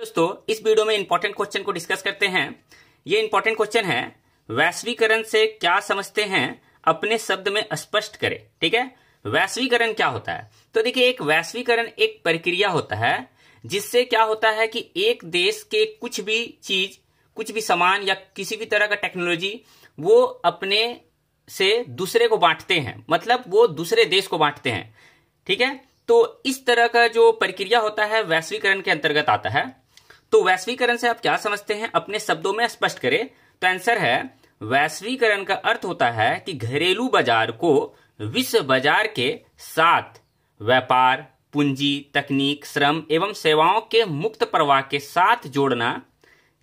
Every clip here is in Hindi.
दोस्तों इस वीडियो में इंपॉर्टेंट क्वेश्चन को डिस्कस करते हैं। ये इंपॉर्टेंट क्वेश्चन है, वैश्वीकरण से क्या समझते हैं, अपने शब्द में स्पष्ट करें। ठीक है, वैश्वीकरण क्या होता है? तो देखिए, एक वैश्वीकरण एक प्रक्रिया होता है जिससे क्या होता है कि एक देश के कुछ भी चीज, कुछ भी सामान या किसी भी तरह का टेक्नोलॉजी वो अपने से दूसरे को बांटते हैं, मतलब वो दूसरे देश को बांटते हैं। ठीक है, तो इस तरह का जो प्रक्रिया होता है वैश्वीकरण के अंतर्गत आता है। तो वैश्वीकरण से आप क्या समझते हैं, अपने शब्दों में स्पष्ट करें। तो आंसर है, वैश्वीकरण का अर्थ होता है कि घरेलू बाजार को विश्व बाजार के साथ व्यापार, पूंजी, तकनीक, श्रम एवं सेवाओं के मुक्त प्रवाह के साथ जोड़ना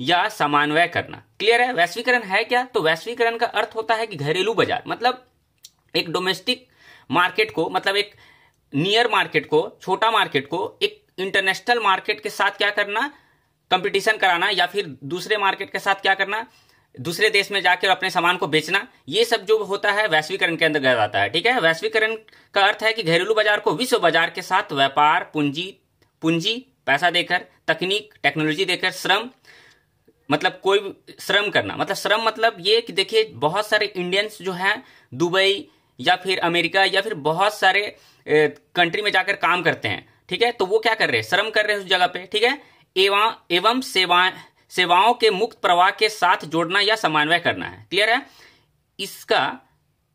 या समन्वय करना। क्लियर है? वैश्वीकरण है क्या? तो वैश्वीकरण का अर्थ होता है कि घरेलू बाजार मतलब एक डोमेस्टिक मार्केट को, मतलब एक नियर मार्केट को, छोटा मार्केट को एक इंटरनेशनल मार्केट के साथ क्या करना, कंपटीशन कराना, या फिर दूसरे मार्केट के साथ क्या करना, दूसरे देश में जाकर अपने सामान को बेचना। ये सब जो होता है वैश्वीकरण के अंतर्गत आता है। ठीक है, वैश्वीकरण का अर्थ है कि घरेलू बाजार को विश्व बाजार के साथ व्यापार, पूंजी पैसा देकर, तकनीक टेक्नोलॉजी देकर, श्रम मतलब कोई श्रम करना, मतलब श्रम मतलब ये कि देखिए बहुत सारे इंडियंस जो हैं दुबई या फिर अमेरिका या फिर बहुत सारे कंट्री में जाकर काम करते हैं। ठीक है, तो वो क्या कर रहे हैं, श्रम कर रहे हैं उस जगह पे। ठीक है, एवं सेवाओं के मुक्त प्रवाह के साथ जोड़ना या समन्वय करना है। क्लियर है? इसका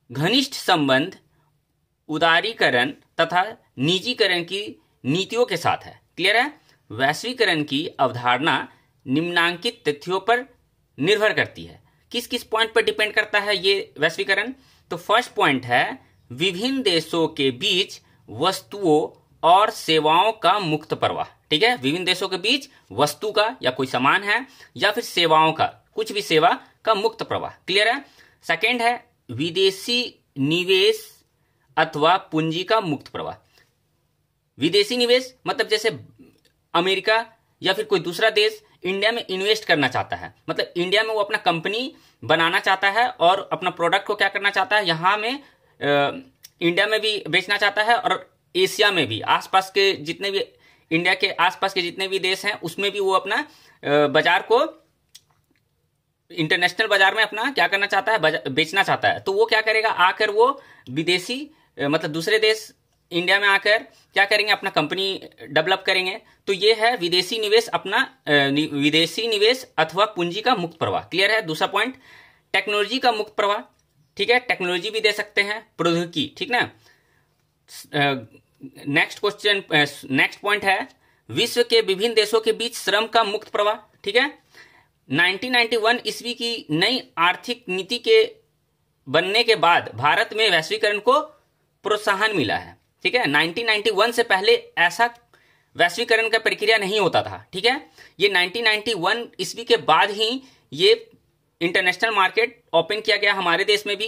घनिष्ठ संबंध उदारीकरण तथा निजीकरण की नीतियों के साथ है। क्लियर है? वैश्वीकरण की अवधारणा निम्नांकित तथ्यों पर निर्भर करती है। किस किस पॉइंट पर डिपेंड करता है ये वैश्वीकरण? तो फर्स्ट पॉइंट है, विभिन्न देशों के बीच वस्तुओं और सेवाओं का मुक्त प्रवाह। ठीक है, विभिन्न देशों के बीच वस्तु का या कोई सामान है या फिर सेवाओं का, कुछ भी सेवा का मुक्त प्रवाह। क्लियर है? सेकेंड है, विदेशी निवेश अथवा पूंजी का मुक्त प्रवाह। विदेशी निवेश मतलब जैसे अमेरिका या फिर कोई दूसरा देश इंडिया में इन्वेस्ट करना चाहता है, मतलब इंडिया में वो अपना कंपनी बनाना चाहता है और अपना प्रोडक्ट को क्या करना चाहता है, यहाँ में इंडिया में भी बेचना चाहता है और एशिया में भी, आसपास के जितने भी, इंडिया के आसपास के जितने भी देश हैं उसमें भी वो अपना बाजार को इंटरनेशनल बाजार में अपना क्या करना चाहता है, बेचना चाहता है। तो वो क्या करेगा, आकर वो विदेशी मतलब दूसरे देश इंडिया में आकर क्या करेंगे, अपना कंपनी डेवलप करेंगे। तो ये है विदेशी निवेश, अपना विदेशी निवेश अथवा पूंजी का मुक्त प्रवाह। क्लियर है? दूसरा पॉइंट, टेक्नोलॉजी का मुक्त प्रवाह। ठीक है, टेक्नोलॉजी भी दे सकते हैं, प्रौद्योगिकी। ठीक ना। नेक्स्ट क्वेश्चन, नेक्स्ट पॉइंट है, विश्व के विभिन्न देशों के बीच श्रम का मुक्त प्रवाह। ठीक है, 1991 ईस्वी की नई आर्थिक नीति के बनने के बाद भारत में वैश्वीकरण को प्रोत्साहन मिला है। ठीक है, 1991 से पहले ऐसा वैश्वीकरण का प्रक्रिया नहीं होता था। ठीक है, ये 1991 ईस्वी के बाद ही ये इंटरनेशनल मार्केट ओपन किया गया हमारे देश में भी,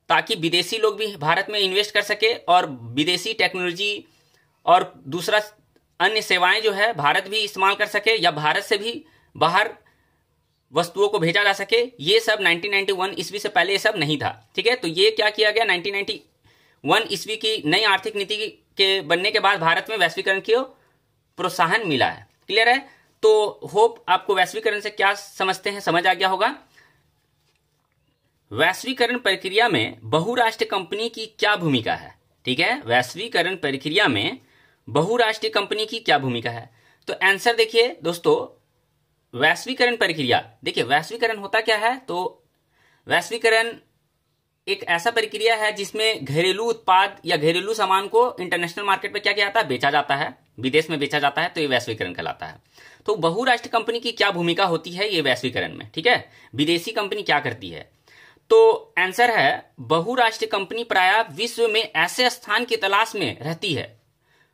ताकि विदेशी लोग भी भारत में इन्वेस्ट कर सके और विदेशी टेक्नोलॉजी और दूसरा अन्य सेवाएं जो है भारत भी इस्तेमाल कर सके, या भारत से भी बाहर वस्तुओं को भेजा जा सके। ये सब 1991 ईस्वी से पहले ये सब नहीं था। ठीक है, तो ये क्या किया गया, 1991 ईस्वी की नई आर्थिक नीति के बनने के बाद भारत में वैश्वीकरण को प्रोत्साहन मिला है। क्लियर है? तो होप आपको वैश्वीकरण से क्या समझते हैं समझ आ गया होगा। वैश्वीकरण प्रक्रिया में बहुराष्ट्रीय कंपनी की क्या भूमिका है? ठीक है, वैश्वीकरण प्रक्रिया में बहुराष्ट्रीय कंपनी की क्या भूमिका है? तो आंसर देखिए दोस्तों, वैश्वीकरण प्रक्रिया, देखिए वैश्वीकरण होता क्या है, तो वैश्वीकरण एक ऐसा प्रक्रिया है जिसमें घरेलू उत्पाद या घरेलू सामान को इंटरनेशनल मार्केट में क्या किया जाता है, बेचा जाता है, विदेश में बेचा जाता है, तो ये वैश्वीकरण कहलाता है। तो बहुराष्ट्रीय कंपनी की क्या भूमिका होती है ये वैश्वीकरण में? ठीक है, विदेशी कंपनी क्या करती है? तो आंसर है, बहुराष्ट्रीय कंपनी प्रायः विश्व में ऐसे स्थान की तलाश में रहती है।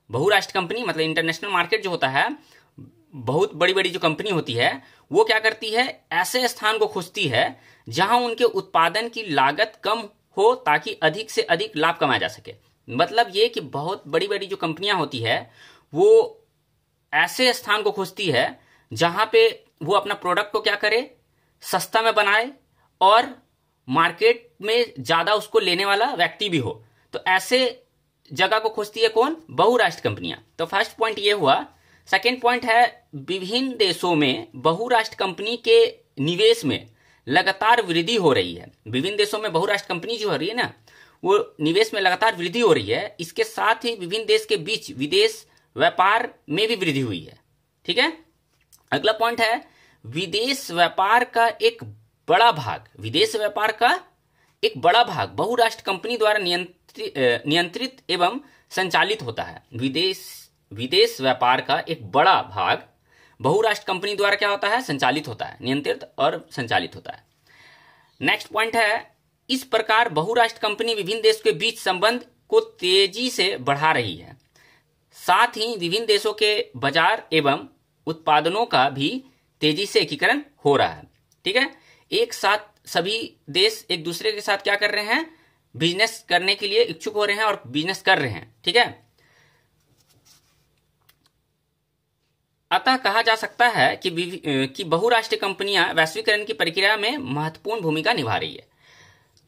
बहुराष्ट्रीय कंपनी मतलब इंटरनेशनल मार्केट जो होता है, बहुत बड़ी बड़ी जो कंपनी होती है वो क्या करती है, ऐसे स्थान को खोजती है जहां उनके उत्पादन की लागत कम हो ताकि अधिक से अधिक लाभ कमाया जा सके। मतलब ये कि बहुत बड़ी बड़ी जो कंपनियां होती है वो ऐसे स्थान को खोजती है जहां पे वो अपना प्रोडक्ट को क्या करे, सस्ता में बनाए और मार्केट में ज्यादा उसको लेने वाला व्यक्ति भी हो। तो ऐसे जगह को खोजती है कौन, बहुराष्ट्रीय कंपनियां। तो फर्स्ट पॉइंट ये हुआ। सेकेंड पॉइंट है विभिन्न देशों में बहुराष्ट्र कंपनी के निवेश में लगातार वृद्धि हो रही है। विभिन्न देशों में बहुराष्ट्र कंपनी जो हो रही है ना, वो निवेश में लगातार वृद्धि हो रही है। इसके साथ ही विभिन्न देश के बीच विदेश व्यापार में भी वृद्धि हुई है। ठीक है, अगला पॉइंट है विदेश व्यापार का एक बड़ा भाग बहुराष्ट्र कंपनी द्वारा नियंत्रित एवं संचालित होता है। विदेश व्यापार का एक बड़ा भाग बहुराष्ट्र कंपनी द्वारा क्या होता है, संचालित होता है, नियंत्रित और संचालित होता है। नेक्स्ट पॉइंट है इस प्रकार बहुराष्ट्र कंपनी विभिन्न देशों के बीच संबंध को तेजी से बढ़ा रही है। साथ ही विभिन्न देशों के बाजार एवं उत्पादनों का भी तेजी से एकीकरण हो रहा है। ठीक है, एक साथ सभी देश एक दूसरे के साथ क्या कर रहे हैं, बिजनेस करने के लिए इच्छुक हो रहे हैं और बिजनेस कर रहे हैं। ठीक है, अतः कहा जा सकता है कि बहुराष्ट्रीय कंपनियां वैश्वीकरण की प्रक्रिया में महत्वपूर्ण भूमिका निभा रही है।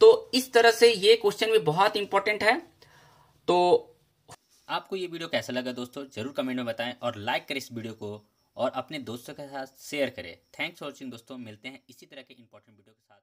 तो इस तरह से ये क्वेश्चन भी बहुत इंपॉर्टेंट है। तो आपको ये वीडियो कैसा लगा दोस्तों, जरूर कमेंट में बताएं और लाइक करें इस वीडियो को और अपने दोस्तों के साथ शेयर करें। थैंक्स फॉर वॉचिंग दोस्तों, मिलते हैं इसी तरह के इंपॉर्टेंट वीडियो के साथ।